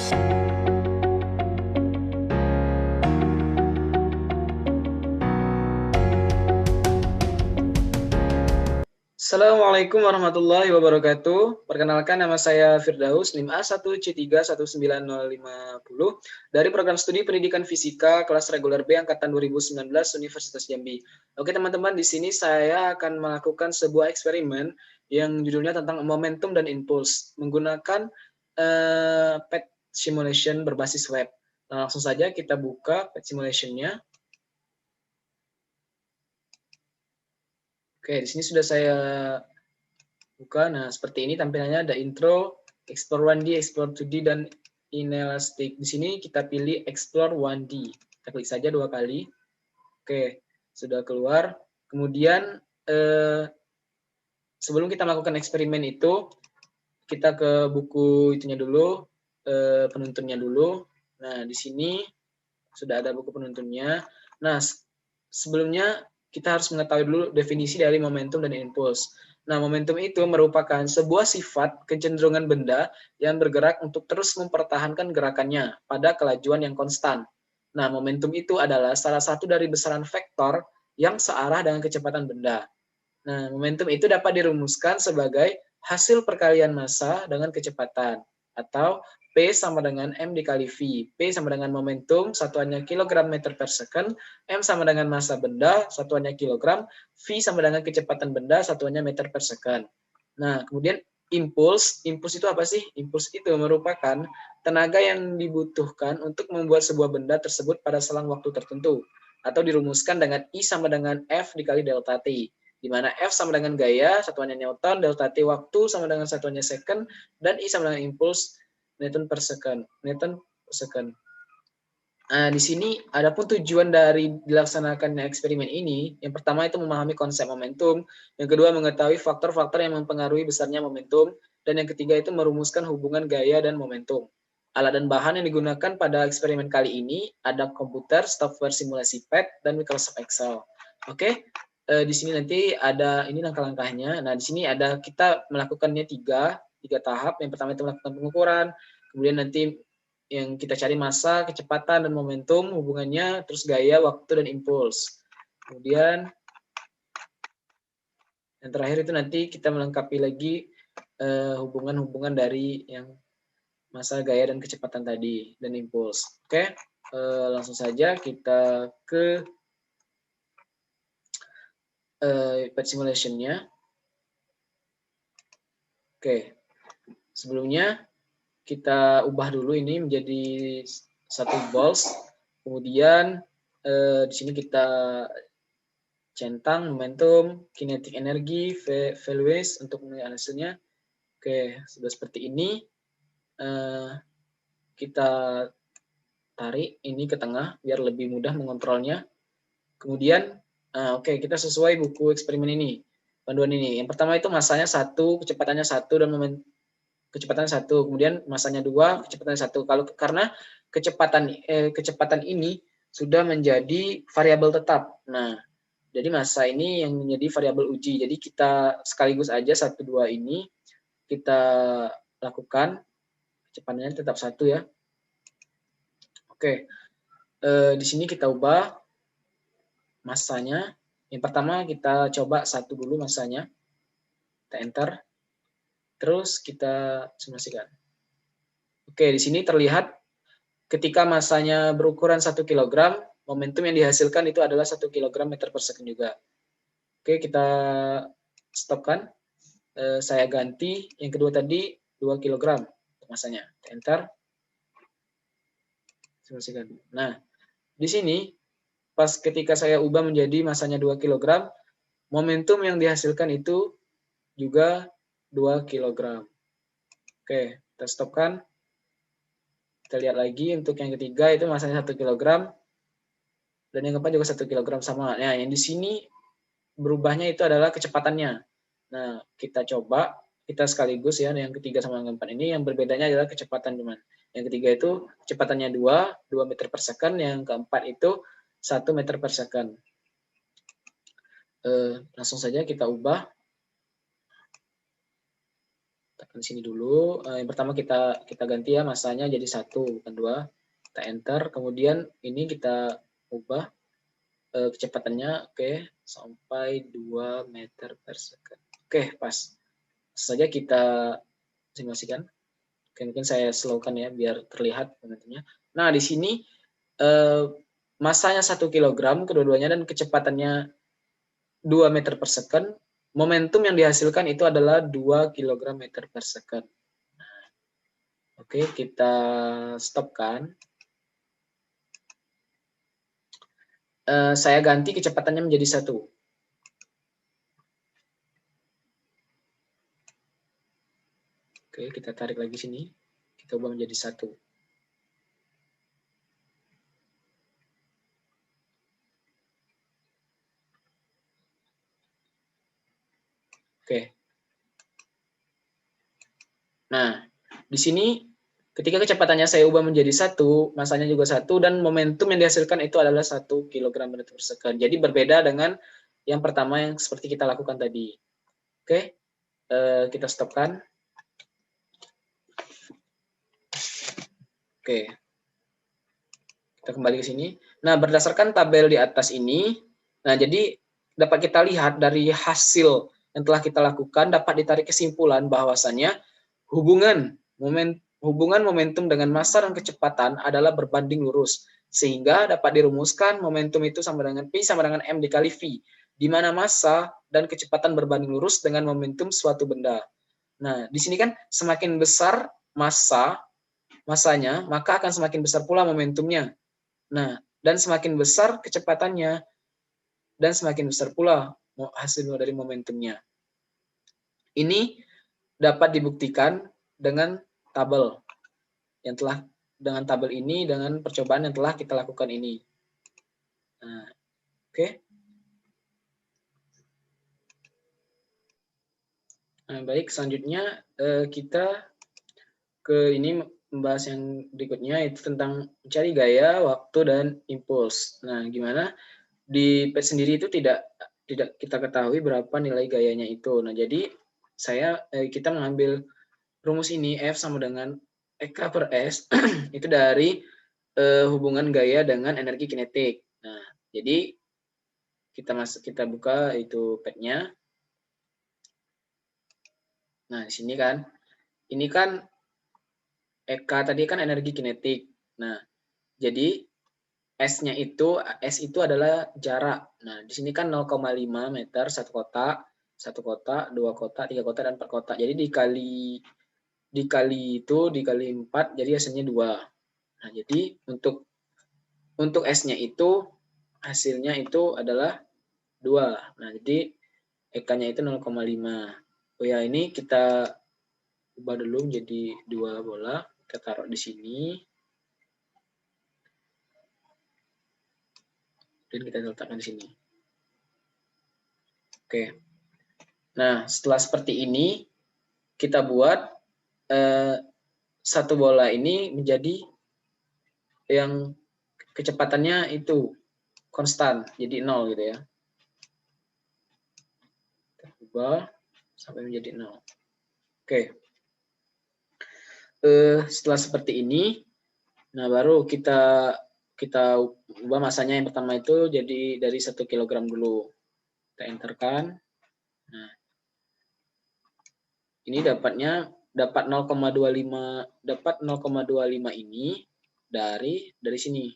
Assalamualaikum warahmatullahi wabarakatuh. Perkenalkan, nama saya Firdaus, NIM A1C3190550 dari Program Studi Pendidikan Fisika kelas reguler B angkatan 2019 Universitas Jambi. Oke teman-teman, di sini saya akan melakukan sebuah eksperimen yang judulnya tentang momentum dan impuls menggunakan PET simulation berbasis web. Nah, langsung saja kita buka PET simulation-nya. Oke, di sini sudah saya buka. Nah, seperti ini tampilannya, ada intro, explore 1D, explore 2D, dan inelastic. Di sini kita pilih explore 1D. Kita klik saja 2 kali. Oke, sudah keluar. Kemudian, sebelum kita melakukan eksperimen itu, kita ke buku itunya dulu, penuntunnya dulu. Nah, di sini sudah ada buku penuntunnya. Nah, sebelumnya kita harus mengetahui dulu definisi dari momentum dan impuls. Nah, momentum itu merupakan sebuah sifat kecenderungan benda yang bergerak untuk terus mempertahankan gerakannya pada kelajuan yang konstan. Nah, momentum itu adalah salah satu dari besaran vektor yang searah dengan kecepatan benda. Nah, momentum itu dapat dirumuskan sebagai hasil perkalian massa dengan kecepatan, atau P sama dengan M dikali V. P sama dengan momentum, satuannya kilogram meter per second. M sama dengan massa benda, satuannya kilogram. V sama dengan kecepatan benda, satuannya meter per second. Nah, kemudian impuls. Impuls itu apa sih? Impuls itu merupakan tenaga yang dibutuhkan untuk membuat sebuah benda tersebut pada selang waktu tertentu. Atau dirumuskan dengan I sama dengan F dikali delta T, di mana F sama dengan gaya, satuannya Newton, delta T waktu sama dengan satuannya second, dan I sama dengan impuls, Newton per second. Nah, di sini adapun tujuan dari dilaksanakannya eksperimen ini, yang pertama itu memahami konsep momentum, yang kedua mengetahui faktor-faktor yang mempengaruhi besarnya momentum, dan yang ketiga itu merumuskan hubungan gaya dan momentum. Alat dan bahan yang digunakan pada eksperimen kali ini ada komputer, software simulasi PET, dan Microsoft Excel. Oke, di sini nanti ada ini langkah-langkahnya. Nah, di sini ada kita melakukannya tiga tahap. Yang pertama itu melakukan pengukuran, kemudian nanti yang kita cari massa, kecepatan, dan momentum, hubungannya, terus gaya, waktu, dan impuls. Kemudian yang terakhir itu nanti kita melengkapi lagi hubungan-hubungan dari yang massa, gaya, dan kecepatan tadi, dan impuls. Oke, langsung saja kita ke PET simulation-nya. Oke, sebelumnya kita ubah dulu ini menjadi satu balls. Kemudian di sini kita centang momentum, kinetic energi, values untuk menilai hasilnya. Oke, sudah seperti ini. Kita tarik ini ke tengah biar lebih mudah mengontrolnya. Kemudian, oke, kita sesuai buku eksperimen ini, panduan ini. Yang pertama itu massanya 1, kecepatannya 1, dan kecepatan 1, kemudian massanya 2, kecepatan 1. Karena kecepatan ini sudah menjadi variabel tetap. Nah, jadi massa ini yang menjadi variabel uji. Jadi kita sekaligus aja 1, 2 ini kita lakukan, kecepatannya tetap 1 ya. Oke, di sini kita ubah massanya. Yang pertama kita coba 1 dulu massanya. Kita enter. Terus kita simulasikan. Oke, di sini terlihat ketika massanya berukuran 1 kg, momentum yang dihasilkan itu adalah 1 kg meter per second juga. Oke, kita stopkan. Saya ganti yang kedua tadi 2 kg massanya. Enter. Simulasikan. Nah, di sini pas ketika saya ubah menjadi massanya 2 kg, momentum yang dihasilkan itu juga 2 kg. Oke, kita stopkan. Kita lihat lagi untuk yang ketiga itu massanya 1 kg. Dan yang keempat juga 1 kg sama. Nah, yang di sini berubahnya itu adalah kecepatannya. Nah, kita coba, kita sekaligus ya, yang ketiga sama yang keempat ini, yang berbedanya adalah kecepatan cuman. Yang ketiga itu kecepatannya 2 meter per second, yang keempat itu 1 meter per second. Langsung saja kita ubah. Kita letakkan sini dulu. Yang pertama kita ganti ya masanya jadi 1 bukan 2. Kita enter, kemudian ini kita ubah kecepatannya sampai 2 meter per second. Pas. Saja kita simulasikan. Mungkin saya slowkan ya biar terlihat momentumnya. Nah, di sini masanya 1 kg kedua-duanya dan kecepatannya 2 meter per second. Momentum yang dihasilkan itu adalah 2 kg meter per second. Oke, kita stopkan. Saya ganti kecepatannya menjadi 1. Oke, kita tarik lagi sini. Kita ubah menjadi 1. Oke. Nah, di sini ketika kecepatannya saya ubah menjadi 1, masanya juga 1, dan momentum yang dihasilkan itu adalah 1 kg meter per second. Jadi berbeda dengan yang pertama yang seperti kita lakukan tadi. Oke, kita stopkan. Oke, kita kembali ke sini. Nah, berdasarkan tabel di atas ini, nah jadi dapat kita lihat dari hasil yang telah kita lakukan, dapat ditarik kesimpulan bahwasannya hubungan momentum dengan massa dan kecepatan adalah berbanding lurus, sehingga dapat dirumuskan momentum itu sama dengan P sama dengan M dikali V, di mana massa dan kecepatan berbanding lurus dengan momentum suatu benda. Nah, di sini kan semakin besar massanya, maka akan semakin besar pula momentumnya. Nah, dan semakin besar kecepatannya, dan semakin besar pula hasil dari momentumnya. Ini dapat dibuktikan dengan tabel ini dengan percobaan yang telah kita lakukan ini. Nah, oke. Nah, baik, selanjutnya kita ke ini membahas yang berikutnya, itu tentang mencari gaya, waktu, dan impuls. Nah, gimana di PET sendiri itu tidak kita ketahui berapa nilai gayanya itu. Nah, jadi kita mengambil rumus ini F sama dengan EK per S itu dari hubungan gaya dengan energi kinetik. Nah, jadi kita buka itu PET-nya. Nah, di sini kan ini kan EK tadi kan energi kinetik. Nah, jadi S itu adalah jarak. Nah, di sini kan 0,5 meter satu kotak, 2 kotak, 3 kotak, dan 4 kotak. Jadi dikali 4, jadi hasilnya 2. Nah, jadi untuk S-nya itu hasilnya itu adalah 2. Nah, jadi EK-nya itu 0,5. Oh ya, ini kita ubah dulu menjadi 2 bola. Kita taruh di sini. Dan kita letakkan di sini. Oke. Nah, setelah seperti ini, kita buat satu bola ini menjadi yang kecepatannya itu konstan, jadi 0 gitu ya. Kita ubah sampai menjadi 0. Oke. Setelah seperti ini, nah baru kita ubah masanya yang pertama itu jadi dari 1 kg dulu. Kita enterkan. Nah, ini dapat 0,25 ini dari sini.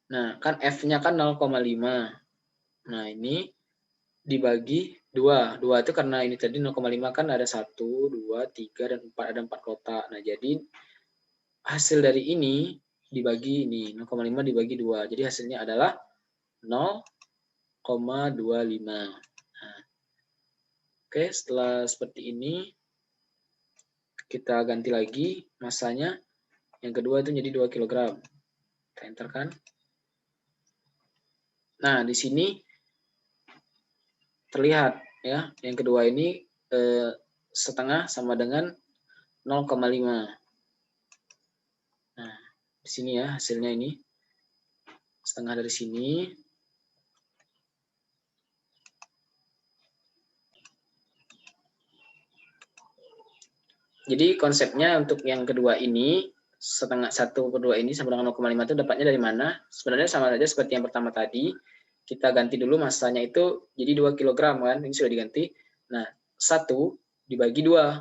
Nah, kan F-nya kan 0,5. Nah, ini dibagi 2. 2 itu karena ini tadi 0,5 kan ada 1, 2, 3, dan 4. Ada 4 kotak. Nah, jadi hasil dari ini dibagi ini. 0,5 dibagi 2. Jadi hasilnya adalah 0,25. Nah, oke, setelah seperti ini, kita ganti lagi masanya. Yang kedua itu jadi 2 kg. Kita enterkan. Nah, di sini terlihat ya, yang kedua ini setengah sama dengan 0,5. Nah, di sini ya hasilnya ini setengah dari sini. Jadi konsepnya untuk yang kedua ini, setengah 1/2 ini sama dengan 0,5 itu dapatnya dari mana? Sebenarnya sama saja seperti yang pertama tadi. Kita ganti dulu masanya itu jadi 2 kg kan, ini sudah diganti. Nah, 1 dibagi 2.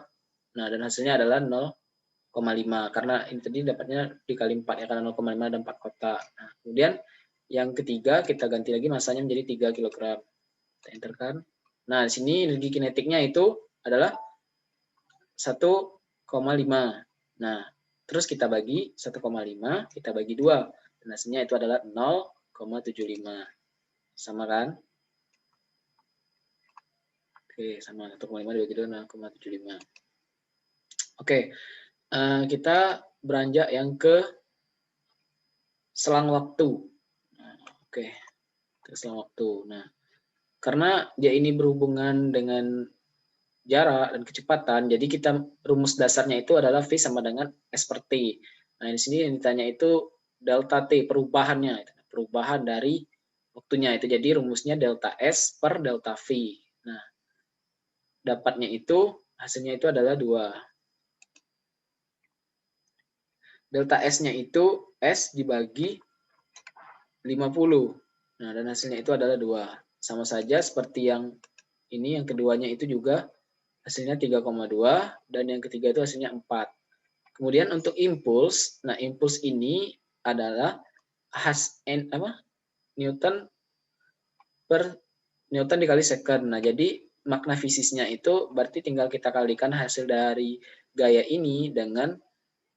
Nah, dan hasilnya adalah 0,5 karena ini tadi dapatnya dikali 4 ya, karena 0,5 ada 4 kotak. Nah, kemudian yang ketiga kita ganti lagi masanya menjadi 3 kg. Kita enter kan. Nah, di sini energi kinetiknya itu adalah 1,5. Nah, terus kita bagi 1,5, kita bagi 2. Dan hasilnya itu adalah 0,75. Sama kan? Oke, sama 1,5 dibagi 2, 0,75. Oke, kita beranjak yang ke selang waktu. Nah, oke, ke selang waktu. Nah, karena dia ini berhubungan dengan jarak dan kecepatan, jadi kita rumus dasarnya itu adalah V sama dengan S per T. Nah, di sini yang ditanya itu delta T, perubahannya, perubahan dari waktunya itu. Jadi rumusnya delta S per delta V. Nah, dapatnya itu, hasilnya itu adalah 2. Delta S-nya itu S dibagi 50. Nah, dan hasilnya itu adalah 2. Sama saja seperti yang ini, yang keduanya itu juga hasilnya 3,2, dan yang ketiga itu hasilnya 4. Kemudian untuk impuls, nah impuls ini adalah Newton per Newton dikali second. Nah, jadi makna fisisnya itu berarti tinggal kita kalikan hasil dari gaya ini dengan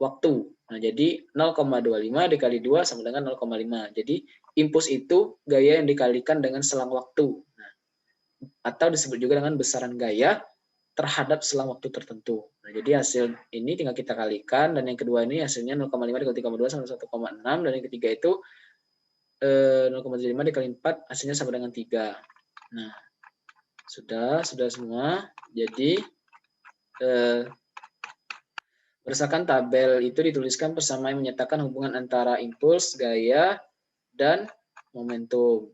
waktu. Nah, jadi 0,25 dikali 2 sama dengan 0,5. Jadi impuls itu gaya yang dikalikan dengan selang waktu. Nah, atau disebut juga dengan besaran gaya terhadap selang waktu tertentu. Nah, jadi hasil ini tinggal kita kalikan, dan yang kedua ini hasilnya 0,5 dikali 3,2 sama 1,6, dan yang ketiga itu 0,75 dikali 4 hasilnya sama dengan 3. Nah, sudah semua. Jadi berdasarkan tabel itu dituliskan persamaan yang menyatakan hubungan antara impuls, gaya, dan momentum.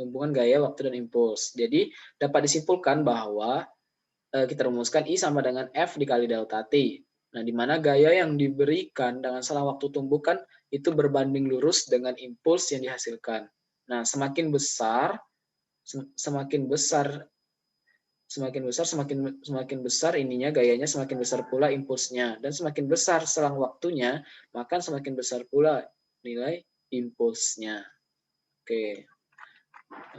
Hubungan gaya, waktu, dan impuls. Jadi dapat disimpulkan bahwa kita rumuskan I sama dengan F dikali delta T. Nah, di mana gaya yang diberikan dengan selang waktu tumbukan itu berbanding lurus dengan impuls yang dihasilkan. Nah, semakin besar ininya gayanya, semakin besar pula impulsnya, dan semakin besar selang waktunya, maka semakin besar pula nilai impulsnya. Oke,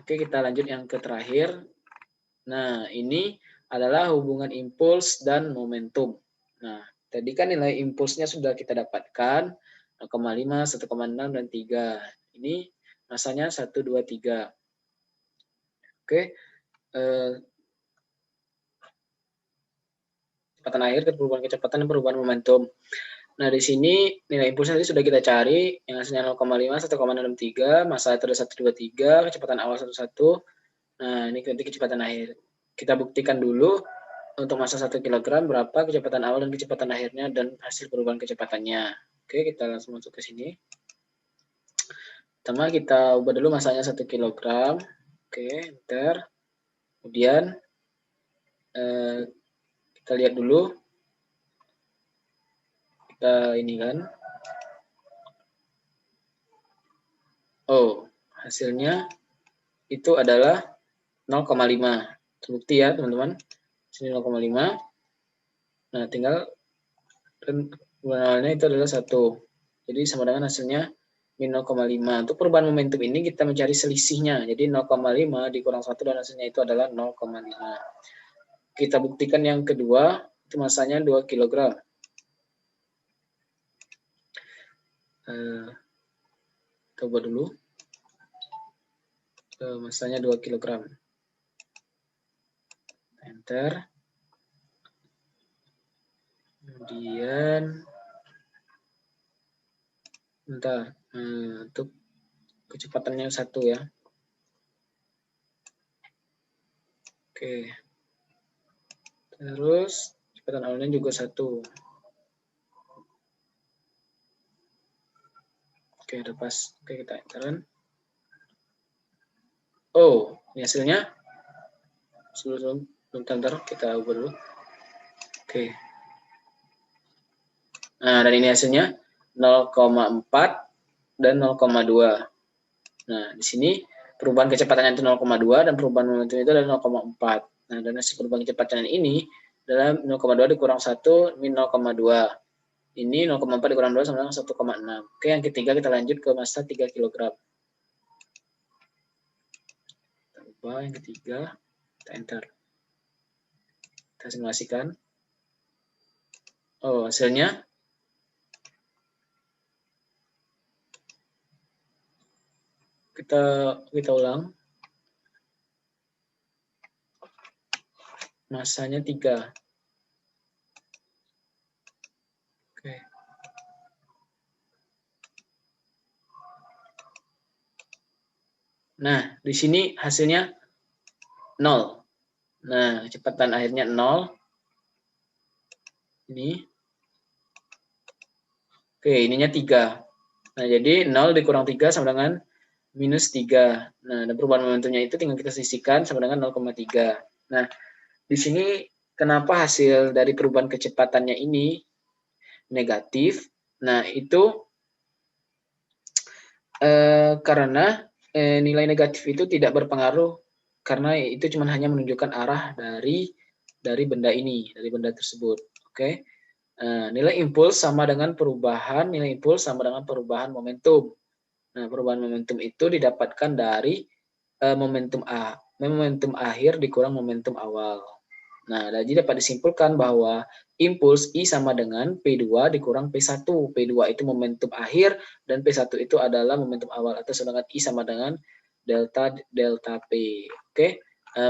kita lanjut yang ke terakhir. Nah, ini adalah hubungan impuls dan momentum. Nah, tadi kan nilai impulsnya sudah kita dapatkan, 0,5, 1,6, dan 3. Ini masanya 1, 2, 3. Oke, kecepatan akhir, perubahan kecepatan, dan perubahan momentum. Nah, di sini nilai impulsnya tadi sudah kita cari, yang hasilnya 0,5, 1,63, masa itu ada 1, 2, 3, kecepatan awal 1, 1. Nah, ini nanti kecepatan akhir. Kita buktikan dulu untuk masa 1 kg berapa kecepatan awal dan kecepatan akhirnya dan hasil perubahan kecepatannya. Oke, kita langsung masuk ke sini. Pertama kita ubah dulu masanya 1 kg. Oke, enter. Kemudian kita lihat dulu. Kita ini kan. Oh, hasilnya itu adalah 0,5. Terbukti ya, teman-teman. Sini 0,5. Nah, tinggal awalnya itu adalah 1. Jadi sama dengan hasilnya min 0,5. Untuk perubahan momentum ini kita mencari selisihnya. Jadi 0,5 dikurang 1 dan hasilnya itu adalah 0,5. Kita buktikan yang kedua, itu masanya 2 kg. Coba dulu. Masanya 2 kg. Enter. Kemudian untuk kecepatannya 1 ya. Oke. Terus kecepatan awalnya juga 1. Oke, udah pas. Oke, kita enteran. Oh, ini hasilnya. Sebelum bentar, kita ubah dulu. Oke. Nah, dan ini hasilnya 0,4 dan 0,2. Nah, di sini perubahan kecepatannya itu 0,2 dan perubahan momentum itu adalah 0,4. Nah, dan hasil perubahan kecepatan ini adalah 0,2 dikurang 1, min 0,2. Ini 0,4 dikurang 2 sama dengan 1,6. Oke, yang ketiga kita lanjut ke massa 3 kg. Kita ubah yang ketiga, kita enter. Kita simulasikan. Oh, hasilnya kita ulang. Massanya 3. Oke. Nah, di sini hasilnya 0. Nah, kecepatan akhirnya 0. Ini. Oke, ininya 3. Nah, jadi 0 dikurang 3 sama dengan minus 3. Nah, dan perubahan momentumnya itu tinggal kita sisihkan sama dengan 0,3. Nah, di sini kenapa hasil dari perubahan kecepatannya ini negatif? Nah, itu karena nilai negatif itu tidak berpengaruh karena itu cuma hanya menunjukkan arah dari benda ini, dari benda tersebut. Oke. Nilai impuls sama dengan perubahan nilai impuls sama dengan perubahan momentum. Nah, perubahan momentum itu didapatkan dari momentum akhir dikurang momentum awal. Nah, jadi dapat disimpulkan bahwa impuls I sama dengan P2 dikurang P1. P2 itu momentum akhir dan P1 itu adalah momentum awal, atau sedangkan I sama dengan delta P. Oke,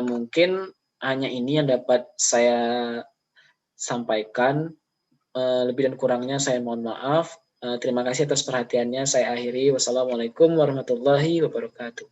mungkin hanya ini yang dapat saya sampaikan. Lebih dan kurangnya saya mohon maaf. Terima kasih atas perhatiannya. Saya akhiri. Wassalamualaikum warahmatullahi wabarakatuh.